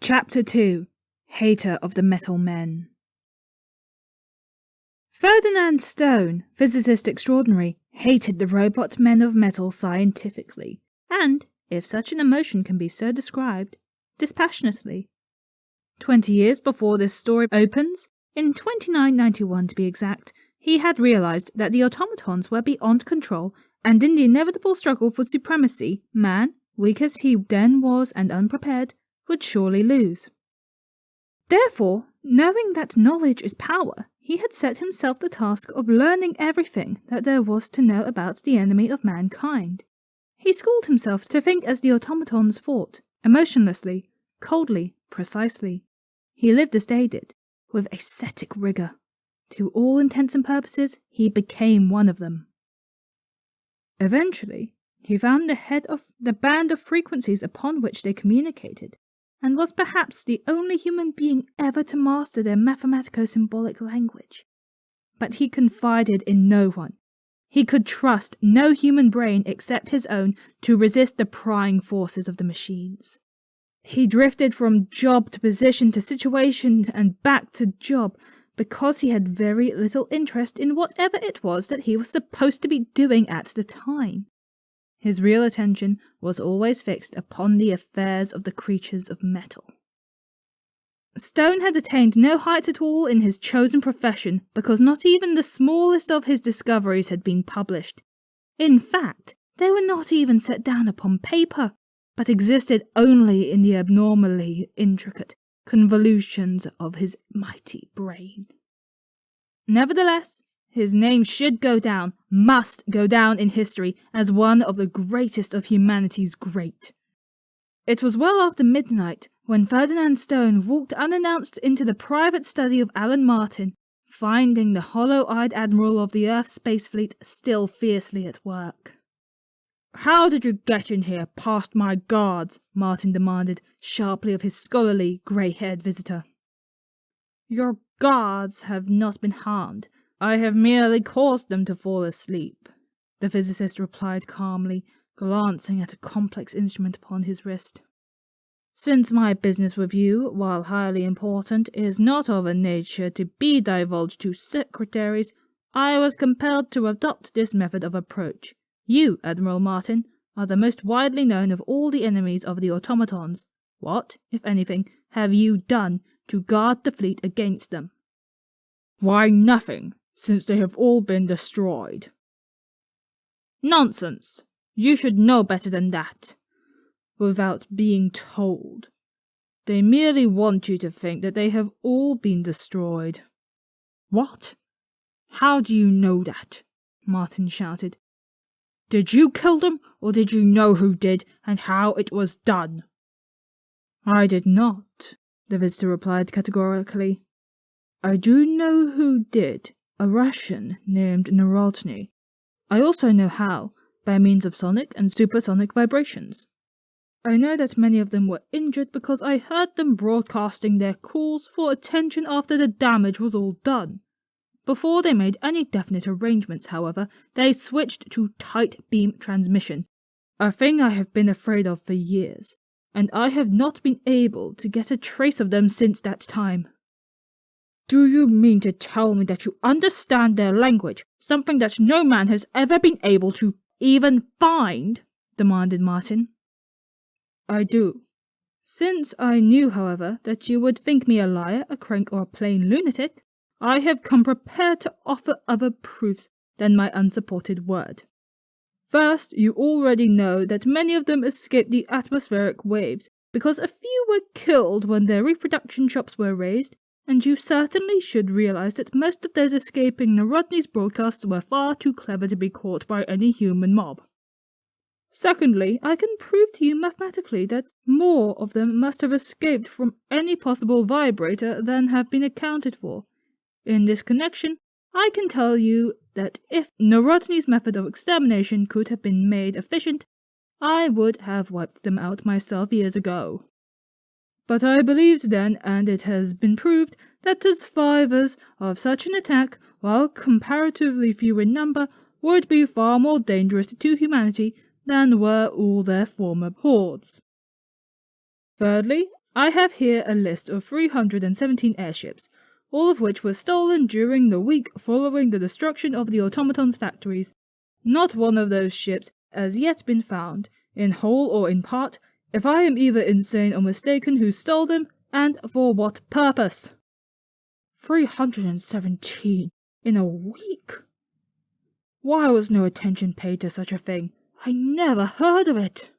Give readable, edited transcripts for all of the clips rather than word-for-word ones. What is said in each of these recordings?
Chapter 2 Hater of the Metal Men. Ferdinand Stone, physicist extraordinary, hated the robot men of metal scientifically, and, if such an emotion can be so described, dispassionately. 20 years before this story opens, in 2991 to be exact, he had realized that the automatons were beyond control, and in the inevitable struggle for supremacy, man, weak as he then was and unprepared, would surely lose. Therefore, knowing that knowledge is power, he had set himself the task of learning everything that there was to know about the enemy of mankind. He schooled himself to think as the automatons fought, emotionlessly, coldly, precisely. He lived as they did, with ascetic rigor. To all intents and purposes, he became one of them. Eventually, he found the head of the band of frequencies upon which they communicated, and was perhaps the only human being ever to master their mathematico-symbolic language. But he confided in no one. He could trust no human brain except his own to resist the prying forces of the machines. He drifted from job to position to situation and back to job because he had very little interest in whatever it was that he was supposed to be doing at the time. His real attention was always fixed upon the affairs of the creatures of metal. Stone had attained no heights at all in his chosen profession because not even the smallest of his discoveries had been published. In fact, they were not even set down upon paper, but existed only in the abnormally intricate convolutions of his mighty brain. Nevertheless, his name should go down, must go down in history as one of the greatest of humanity's great. It was well after midnight when Ferdinand Stone walked unannounced into the private study of Alan Martin, finding the hollow-eyed admiral of the Earth space fleet still fiercely at work. "How did you get in here past my guards?" Martin demanded sharply of his scholarly, grey-haired visitor. "Your guards have not been harmed. I have merely caused them to fall asleep," the physicist replied calmly, glancing at a complex instrument upon his wrist. "Since my business with you, while highly important, is not of a nature to be divulged to secretaries, I was compelled to adopt this method of approach. You, Admiral Martin, are the most widely known of all the enemies of the automatons. What, if anything, have you done to guard the fleet against them?" "Why, nothing, since they have all been destroyed." "Nonsense! You should know better than that." "Without being told. They merely want you to think that they have all been destroyed." "What? How do you know that?" Martin shouted. "Did you kill them, or did you know who did, and how it was done?" "I did not," the visitor replied categorically. "I do know who did, a Russian named Narodny. I also know how, by means of sonic and supersonic vibrations. I know that many of them were injured because I heard them broadcasting their calls for attention after the damage was all done. Before they made any definite arrangements, however, they switched to tight beam transmission, a thing I have been afraid of for years, and I have not been able to get a trace of them since that time." "Do you mean to tell me that you understand their language, something that no man has ever been able to even find?" demanded Martin. "I do. Since I knew, however, that you would think me a liar, a crank, or a plain lunatic, I have come prepared to offer other proofs than my unsupported word. First, you already know that many of them escaped the atmospheric waves because a few were killed when their reproduction shops were raised, and you certainly should realize that most of those escaping Narodny's broadcasts were far too clever to be caught by any human mob. Secondly, I can prove to you mathematically that more of them must have escaped from any possible vibrator than have been accounted for. In this connection, I can tell you that if Narodny's method of extermination could have been made efficient, I would have wiped them out myself years ago. But I believed then, and it has been proved, that the survivors of such an attack, while comparatively few in number, would be far more dangerous to humanity than were all their former hordes. Thirdly, I have here a list of 317 airships, all of which were stolen during the week following the destruction of the automaton's factories. Not one of those ships has yet been found, in whole or in part. If I am either insane or mistaken, who stole them, and for what purpose? 317 in a week? Why was no attention paid to such a thing? I never heard of it.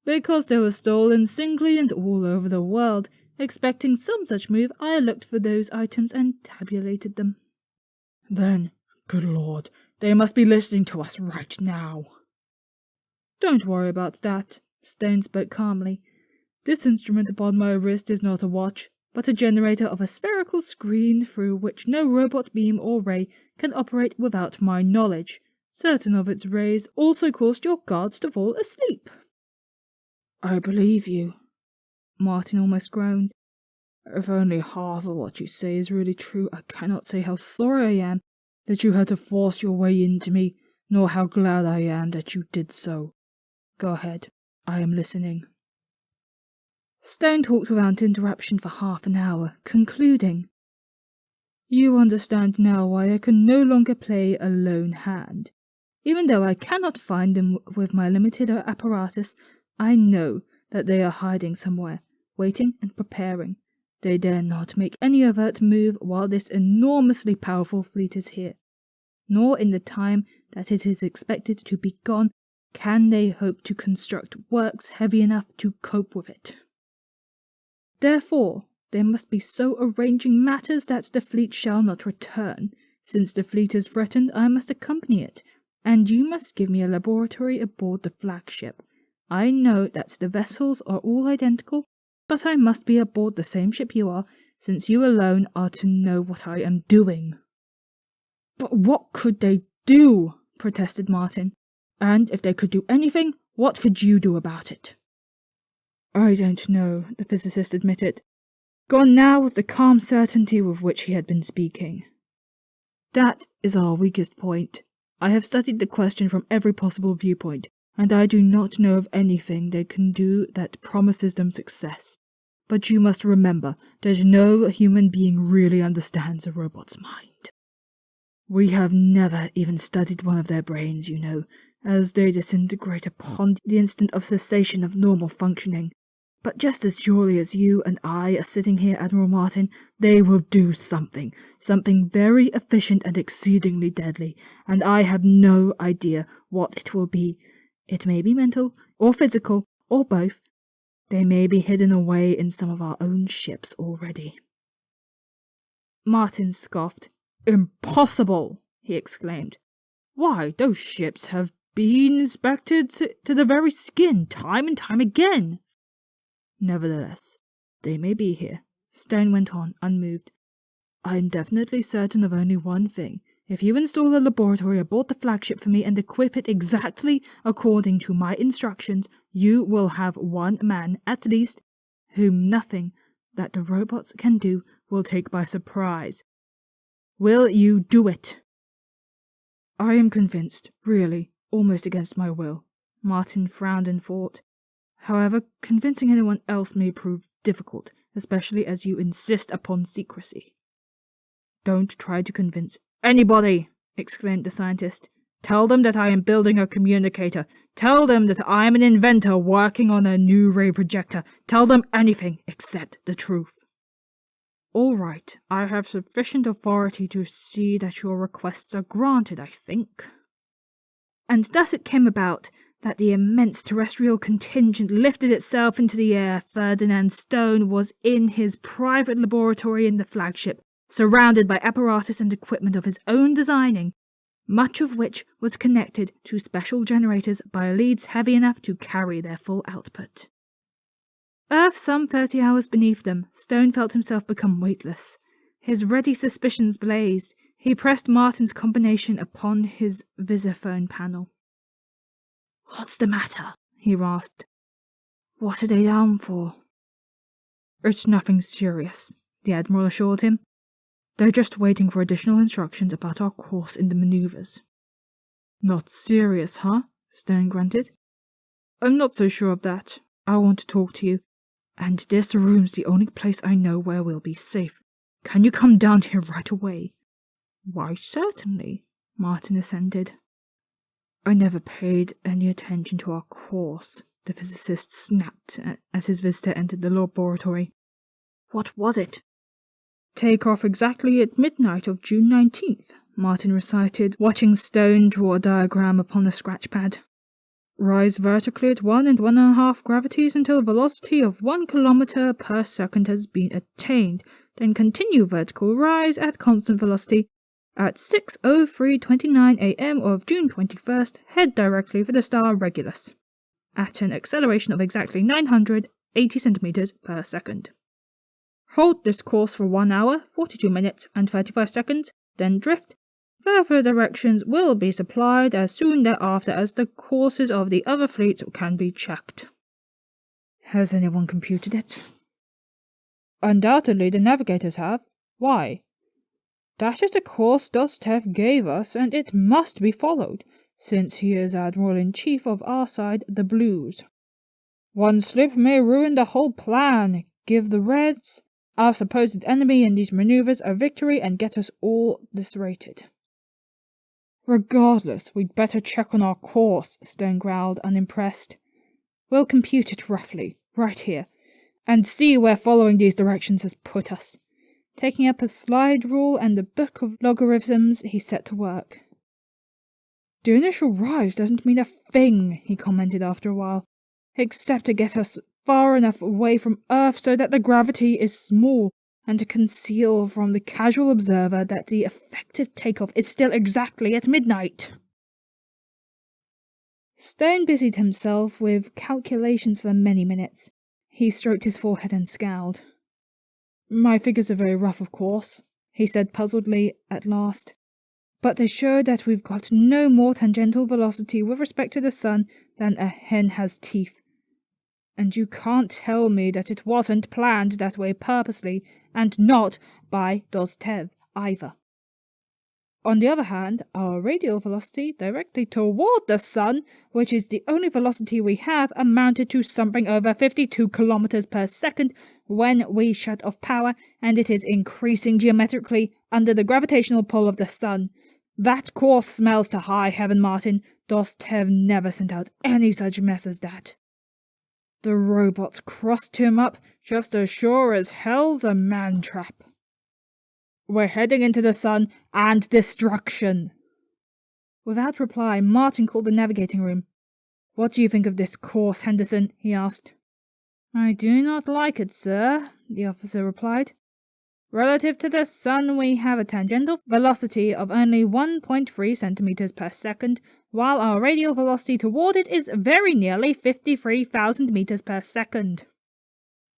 Because they were stolen singly and all over the world. Expecting some such move, I looked for those items and tabulated them. Then, good Lord, they must be listening to us right now. Don't worry about that, Stone spoke calmly. This instrument upon my wrist is not a watch, but a generator of a spherical screen through which no robot beam or ray can operate without my knowledge. Certain of its rays also caused your guards to fall asleep. I believe you, Martin almost groaned. If only half of what you say is really true, I cannot say how sorry I am that you had to force your way into me, nor how glad I am that you did so. Go ahead, I am listening. Stone talked without interruption for half an hour, concluding, You understand now why I can no longer play a lone hand. Even though I cannot find them with my limited apparatus, I know that they are hiding somewhere, waiting and preparing. They dare not make any overt move while this enormously powerful fleet is here. Nor in the time that it is expected to be gone can they hope to construct works heavy enough to cope with it. Therefore, they must be so arranging matters that the fleet shall not return. Since the fleet is threatened, I must accompany it, and you must give me a laboratory aboard the flagship. I know that the vessels are all identical, but I must be aboard the same ship you are, since you alone are to know what I am doing. But what could they do? Protested Martin. And if they could do anything, what could you do about it? I don't know, the physicist admitted. Gone now was the calm certainty with which he had been speaking. That is our weakest point. I have studied the question from every possible viewpoint, and I do not know of anything they can do that promises them success. But you must remember that no human being really understands a robot's mind. We have never even studied one of their brains, you know, as they disintegrate upon the instant of cessation of normal functioning. But just as surely as you and I are sitting here, Admiral Martin, they will do something very efficient and exceedingly deadly, and I have no idea what it will be. It may be mental, or physical, or both. They may be hidden away in some of our own ships already. Martin scoffed. Impossible! He exclaimed. Why, those ships have been inspected to the very skin, time and time again. Nevertheless, they may be here, Stone went on, unmoved. I am definitely certain of only one thing. If you install a laboratory aboard the flagship for me and equip it exactly according to my instructions, you will have one man, at least, whom nothing that the robots can do will take by surprise. Will you do it? I am convinced, really, almost against my will. Martin frowned and thought. However, convincing anyone else may prove difficult, especially as you insist upon secrecy. Don't try to convince anybody, exclaimed the scientist. Tell them that I am building a communicator. Tell them that I am an inventor working on a new ray projector. Tell them anything except the truth. All right, I have sufficient authority to see that your requests are granted, I think. And thus it came about that the immense terrestrial contingent lifted itself into the air. Ferdinand Stone was in his private laboratory in the flagship, surrounded by apparatus and equipment of his own designing, much of which was connected to special generators by leads heavy enough to carry their full output. Earth some 30 hours beneath them, Stone felt himself become weightless. His ready suspicions blazed. He pressed Martin's combination upon his visiphone panel. What's the matter? He rasped. What are they down for? It's nothing serious, the Admiral assured him. They're just waiting for additional instructions about our course in the maneuvers. Not serious, huh? Stone grunted. I'm not so sure of that. I want to talk to you. And this room's the only place I know where we'll be safe. Can you come down here right away? Why, certainly, Martin assented. I never paid any attention to our course, the physicist snapped as his visitor entered the laboratory. What was it? Take off exactly at midnight of June 19th, Martin recited, watching Stone draw a diagram upon a scratch pad. Rise vertically at 1 and 1.5 gravities until a velocity of 1 kilometer per second has been attained, then continue vertical rise at constant velocity. At 6:03:29 a.m. of June 21st, head directly for the star Regulus, at an acceleration of exactly 980 centimeters per second. Hold this course for 1 hour, 42 minutes, and 35 seconds, then drift. Further directions will be supplied as soon thereafter as the courses of the other fleets can be checked. Has anyone computed it? Undoubtedly the navigators have. Why? That is the course Dostev gave us, and it must be followed, since he is Admiral-in-Chief of our side, the Blues. One slip may ruin the whole plan, give the Reds, our supposed enemy in these maneuvers, a victory, and get us all disrated. Regardless, we'd better check on our course, Stone growled, unimpressed. We'll compute it roughly, right here, and see where following these directions has put us. Taking up a slide rule and a book of logarithms, he set to work. The initial rise doesn't mean a thing, he commented after a while, except to get us far enough away from Earth so that the gravity is small, and to conceal from the casual observer that the effective takeoff is still exactly at midnight. Stone busied himself with calculations for many minutes. He stroked his forehead and scowled. My figures are very rough, of course, he said puzzledly at last, but they show that we've got no more tangential velocity with respect to the sun than a hen has teeth. And you can't tell me that it wasn't planned that way purposely, and not by Dostev either. On the other hand, our radial velocity directly toward the sun, which is the only velocity we have, amounted to something over 52 kilometers per second when we shut off power, and it is increasing geometrically under the gravitational pull of the sun. That course smells to high heaven, Martin. Dostev never sent out any such mess as that. The robots crossed him up just as sure as hell's a man-trap. We're heading into the sun and destruction. Without reply, Martin called the navigating room. What do you think of this course, Henderson? He asked. I do not like it, sir, the officer replied. Relative to the sun, we have a tangential velocity of only 1.3 centimeters per second, while our radial velocity toward it is very nearly 53,000 meters per second.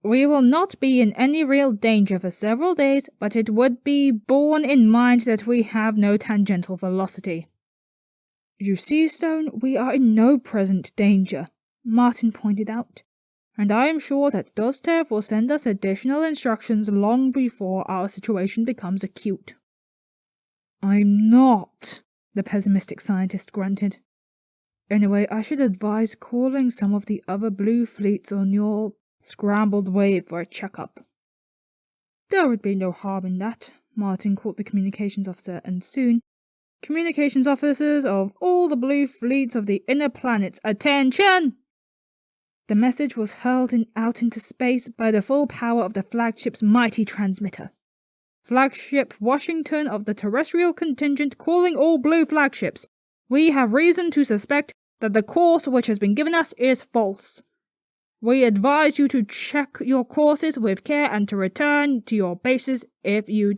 We will not be in any real danger for several days, but it would be borne in mind that we have no tangential velocity. You see, Stone, we are in no present danger, Martin pointed out, and I am sure that Dostev will send us additional instructions long before our situation becomes acute. I'm not, the pessimistic scientist grunted. Anyway, I should advise calling some of the other blue fleets on your scrambled wave for a checkup. There would be no harm in that, Martin called the communications officer, and soon, communications officers of all the blue fleets of the inner planets, attention! The message was hurled out into space by the full power of the flagship's mighty transmitter. Flagship Washington of the terrestrial contingent calling all blue flagships. We have reason to suspect that the course which has been given us is false. We advise you to check your courses with care and to return to your bases if you